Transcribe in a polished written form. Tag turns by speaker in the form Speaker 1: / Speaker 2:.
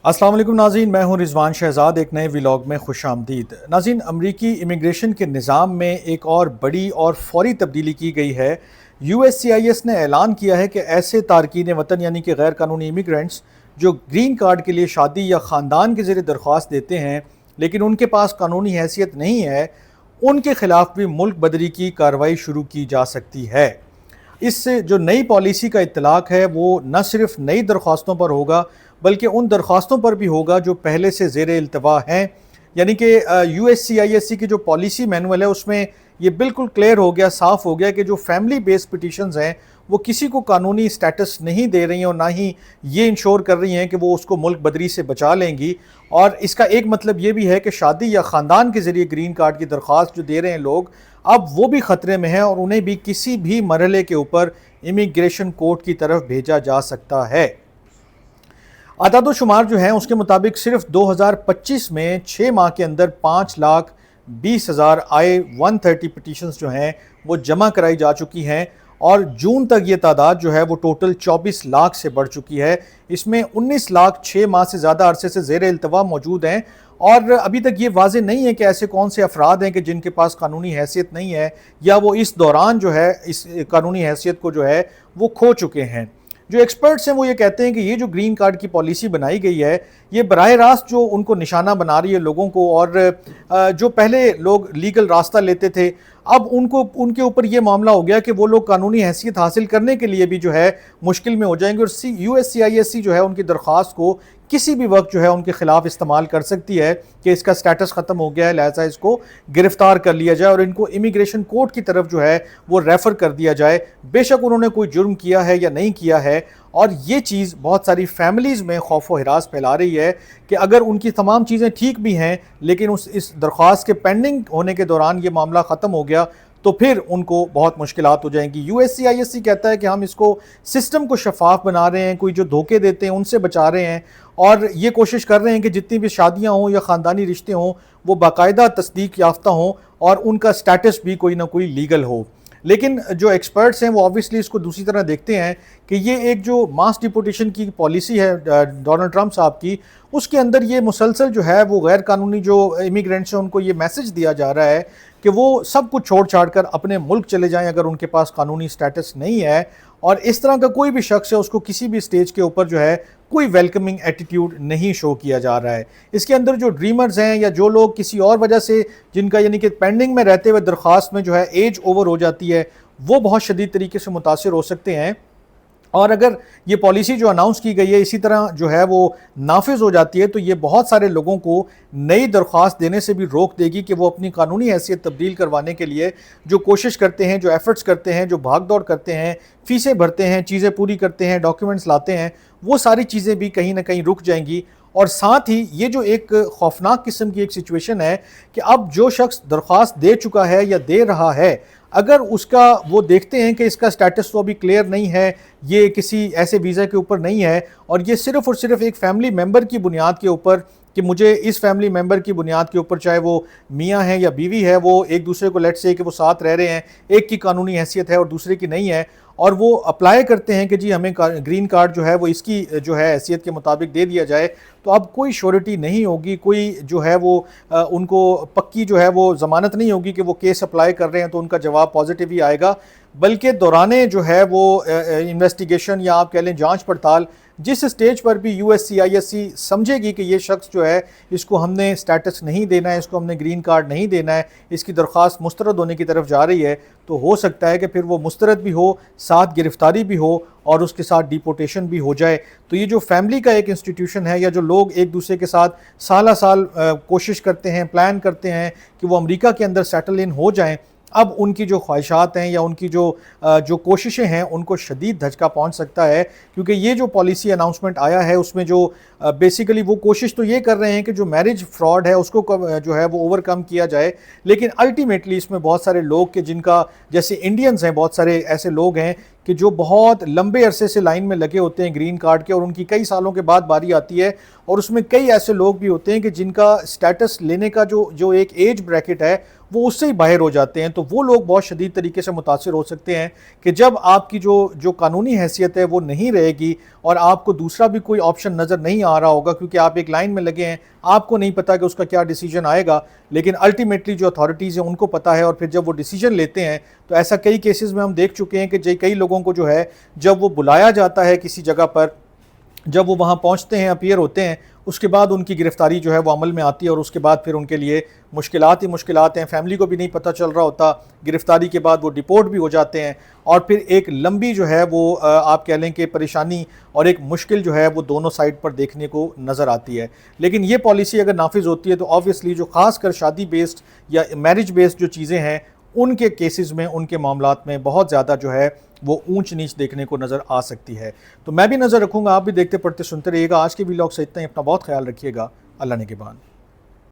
Speaker 1: السلام علیکم ناظرین، میں ہوں رضوان شہزاد، ایک نئے ولاگ میں خوش آمدید۔ ناظرین، امریکی امیگریشن کے نظام میں ایک اور بڑی اور فوری تبدیلی کی گئی ہے۔ U S C I S نے اعلان کیا ہے کہ ایسے تارکین وطن یعنی کہ غیر قانونی امیگرینٹس جو گرین کارڈ کے لیے شادی یا خاندان کے ذریعے درخواست دیتے ہیں لیکن ان کے پاس قانونی حیثیت نہیں ہے، ان کے خلاف بھی ملک بدری کی کارروائی شروع کی جا سکتی ہے۔ اس سے جو نئی پالیسی کا اطلاق ہے وہ نہ صرف نئی درخواستوں پر ہوگا بلکہ ان درخواستوں پر بھی ہوگا جو پہلے سے زیر التوا ہیں۔ یعنی کہ U S C I S C کی جو پالیسی مینول ہے اس میں یہ بالکل کلیئر ہو گیا، صاف ہو گیا کہ جو فیملی بیس پٹیشنز ہیں وہ کسی کو قانونی سٹیٹس نہیں دے رہی ہیں اور نہ ہی یہ انشور کر رہی ہیں کہ وہ اس کو ملک بدری سے بچا لیں گی۔ اور اس کا ایک مطلب یہ بھی ہے کہ شادی یا خاندان کے ذریعے گرین کارڈ کی درخواست جو دے رہے ہیں لوگ، اب وہ بھی خطرے میں ہیں اور انہیں بھی کسی بھی مرحلے کے اوپر امیگریشن کورٹ کی طرف بھیجا جا سکتا ہے۔ اعداد و شمار جو ہیں اس کے مطابق صرف 2025 میں 6 ماہ کے اندر 5,20,000 I-130 پٹیشنز جو ہیں وہ جمع کرائی جا چکی ہیں، اور جون تک یہ تعداد جو ہے وہ ٹوٹل 24 لاکھ سے بڑھ چکی ہے۔ اس میں 19 لاکھ 6 ماہ سے زیادہ عرصے سے زیر التوا موجود ہیں، اور ابھی تک یہ واضح نہیں ہے کہ ایسے کون سے افراد ہیں کہ جن کے پاس قانونی حیثیت نہیں ہے یا وہ اس دوران جو ہے اس قانونی حیثیت کو جو ہے وہ کھو چکے ہیں۔ جو ایکسپرٹس ہیں وہ یہ کہتے ہیں کہ یہ جو گرین کارڈ کی پالیسی بنائی گئی ہے یہ براہ راست جو ان کو نشانہ بنا رہی ہے لوگوں کو، اور جو پہلے لوگ لیگل راستہ لیتے تھے اب ان کے اوپر یہ معاملہ ہو گیا کہ وہ لوگ قانونی حیثیت حاصل کرنے کے لیے بھی جو ہے مشکل میں ہو جائیں گے، اور U S C I S C جو ہے ان کی درخواست کو کسی بھی وقت جو ہے ان کے خلاف استعمال کر سکتی ہے کہ اس کا سٹیٹس ختم ہو گیا ہے، لہٰذا اس کو گرفتار کر لیا جائے اور ان کو امیگریشن کورٹ کی طرف جو ہے وہ ریفر کر دیا جائے، بے شک انہوں نے کوئی جرم کیا ہے یا نہیں کیا ہے۔ اور یہ چیز بہت ساری فیملیز میں خوف و ہراس پھیلا رہی ہے کہ اگر ان کی تمام چیزیں ٹھیک بھی ہیں لیکن اس درخواست کے پینڈنگ ہونے کے دوران یہ معاملہ ختم ہو گیا تو پھر ان کو بہت مشکلات ہو جائیں گی۔ U S C I S C کہتا ہے کہ ہم اس کو سسٹم کو شفاف بنا رہے ہیں، کوئی جو دھوکے دیتے ہیں ان سے بچا رہے ہیں، اور یہ کوشش کر رہے ہیں کہ جتنی بھی شادیاں ہوں یا خاندانی رشتے ہوں وہ باقاعدہ تصدیق یافتہ ہوں اور ان کا سٹیٹس بھی کوئی نہ کوئی لیگل ہو۔ لیکن جو ایکسپرٹس ہیں وہ آبویسلی اس کو دوسری طرح دیکھتے ہیں کہ یہ ایک جو ماس ڈیپورٹیشن کی پالیسی ہے ڈونلڈ ٹرمپ صاحب کی، اس کے اندر یہ مسلسل جو ہے وہ غیر قانونی جو امیگرینٹس ہیں ان کو یہ میسج دیا جا رہا ہے کہ وہ سب کچھ چھوڑ چھاڑ کر اپنے ملک چلے جائیں اگر ان کے پاس قانونی سٹیٹس نہیں ہے، اور اس طرح کا کوئی بھی شخص ہے اس کو کسی بھی سٹیج کے اوپر جو ہے کوئی ویلکمنگ ایٹیٹیوڈ نہیں شو کیا جا رہا ہے۔ اس کے اندر جو ڈریمرز ہیں یا جو لوگ کسی اور وجہ سے جن کا یعنی کہ پینڈنگ میں رہتے ہوئے درخواست میں جو ہے ایج اوور ہو جاتی ہے، وہ بہت شدید طریقے سے متاثر ہو سکتے ہیں، اور اگر یہ پالیسی جو اناؤنس کی گئی ہے اسی طرح جو ہے وہ نافذ ہو جاتی ہے تو یہ بہت سارے لوگوں کو نئی درخواست دینے سے بھی روک دے گی کہ وہ اپنی قانونی حیثیت تبدیل کروانے کے لیے جو کوشش کرتے ہیں، جو ایفرٹس کرتے ہیں، جو بھاگ دوڑ کرتے ہیں، فیسیں بھرتے ہیں، چیزیں پوری کرتے ہیں، ڈاکیومنٹس لاتے ہیں، وہ ساری چیزیں بھی کہیں نہ کہیں رک جائیں گی۔ اور ساتھ ہی یہ جو ایک خوفناک قسم کی ایک سچویشن ہے کہ اب جو شخص درخواست دے چکا ہے یا دے رہا ہے، اگر اس کا وہ دیکھتے ہیں کہ اس کا سٹیٹس تو ابھی کلیئر نہیں ہے، یہ کسی ایسے ویزا کے اوپر نہیں ہے، اور یہ صرف اور صرف ایک فیملی ممبر کی بنیاد کے اوپر کہ مجھے اس فیملی ممبر کی بنیاد کے اوپر چاہے وہ میاں ہے یا بیوی ہے، وہ ایک دوسرے کو لیٹ سے کہ وہ ساتھ رہ رہے ہیں، ایک کی قانونی حیثیت ہے اور دوسرے کی نہیں ہے، اور وہ اپلائی کرتے ہیں کہ جی ہمیں گرین کارڈ جو ہے وہ اس کی جو ہے حیثیت کے مطابق دے دیا جائے، تو اب کوئی شورٹی نہیں ہوگی، کوئی جو ہے وہ ان کو پکی جو ہے وہ ضمانت نہیں ہوگی کہ وہ کیس اپلائی کر رہے ہیں تو ان کا جواب پازیٹیو ہی آئے گا، بلکہ دورانے جو ہے وہ انویسٹیگیشن یا آپ کہہ لیں جانچ پڑتال جس سٹیج پر بھی U S C I S C سمجھے گی کہ یہ شخص جو ہے اس کو ہم نے سٹیٹس نہیں دینا ہے، اس کو ہم نے گرین کارڈ نہیں دینا ہے، اس کی درخواست مسترد ہونے کی طرف جا رہی ہے، تو ہو سکتا ہے کہ پھر وہ مسترد بھی ہو، ساتھ گرفتاری بھی ہو اور اس کے ساتھ ڈیپورٹیشن بھی ہو جائے۔ تو یہ جو فیملی کا ایک انسٹیٹیوشن ہے یا جو لوگ ایک دوسرے کے ساتھ سالہ سال کوشش کرتے ہیں، پلان کرتے ہیں کہ وہ امریکہ کے اندر سیٹل ان ہو جائیں، اب ان کی جو خواہشات ہیں یا ان کی جو کوششیں ہیں ان کو شدید دھچکا پہنچ سکتا ہے، کیونکہ یہ جو پالیسی اناؤنسمنٹ آیا ہے اس میں جو بیسیکلی وہ کوشش تو یہ کر رہے ہیں کہ جو میرج فراڈ ہے اس کو جو ہے وہ اوور کم کیا جائے، لیکن الٹیمیٹلی اس میں بہت سارے لوگ کہ جن کا جیسے انڈینز ہیں، بہت سارے ایسے لوگ ہیں کہ جو بہت لمبے عرصے سے لائن میں لگے ہوتے ہیں گرین کارڈ کے، اور ان کی کئی سالوں کے بعد باری آتی ہے، اور اس میں کئی ایسے لوگ بھی ہوتے ہیں کہ جن کا سٹیٹس لینے کا جو ایک ایج بریکٹ ہے وہ اس سے ہی باہر ہو جاتے ہیں، تو وہ لوگ بہت شدید طریقے سے متاثر ہو سکتے ہیں کہ جب آپ کی جو قانونی حیثیت ہے وہ نہیں رہے گی اور آپ کو دوسرا بھی کوئی آپشن نظر نہیں آ رہا ہوگا، کیونکہ آپ ایک لائن میں لگے ہیں، آپ کو نہیں پتا کہ اس کا کیا ڈیسیجن آئے گا، لیکن الٹیمیٹلی جو اتھارٹیز ہیں ان کو پتا ہے، اور پھر جب وہ ڈیسیجن لیتے ہیں تو ایسا کئی کیسز میں ہم دیکھ چکے ہیں کہ کئی لوگوں کو جو ہے جب وہ بلایا جاتا ہے کسی جگہ پر، جب وہ وہاں پہنچتے ہیں، اپیئر ہوتے ہیں، اس کے بعد ان کی گرفتاری جو ہے وہ عمل میں آتی ہے، اور اس کے بعد پھر ان کے لیے مشکلات ہی مشکلات ہیں، فیملی کو بھی نہیں پتہ چل رہا ہوتا، گرفتاری کے بعد وہ ڈیپورٹ بھی ہو جاتے ہیں، اور پھر ایک لمبی جو ہے وہ آپ کہہ لیں کہ پریشانی اور ایک مشکل جو ہے وہ دونوں سائڈ پر دیکھنے کو نظر آتی ہے۔ لیکن یہ پالیسی اگر نافذ ہوتی ہے تو آبویسلی جو خاص کر شادی بیسڈ یا میرج بیسڈ جو چیزیں ہیں ان کے کیسز میں، ان کے معاملات میں بہت زیادہ جو ہے وہ اونچ نیچ دیکھنے کو نظر آ سکتی ہے۔ تو میں بھی نظر رکھوں گا، آپ بھی دیکھتے پڑھتے سنتے رہیے گا۔ آج کے ویلاگ سے اتنا ہی، اپنا بہت خیال رکھیے گا۔ اللہ نگہبان۔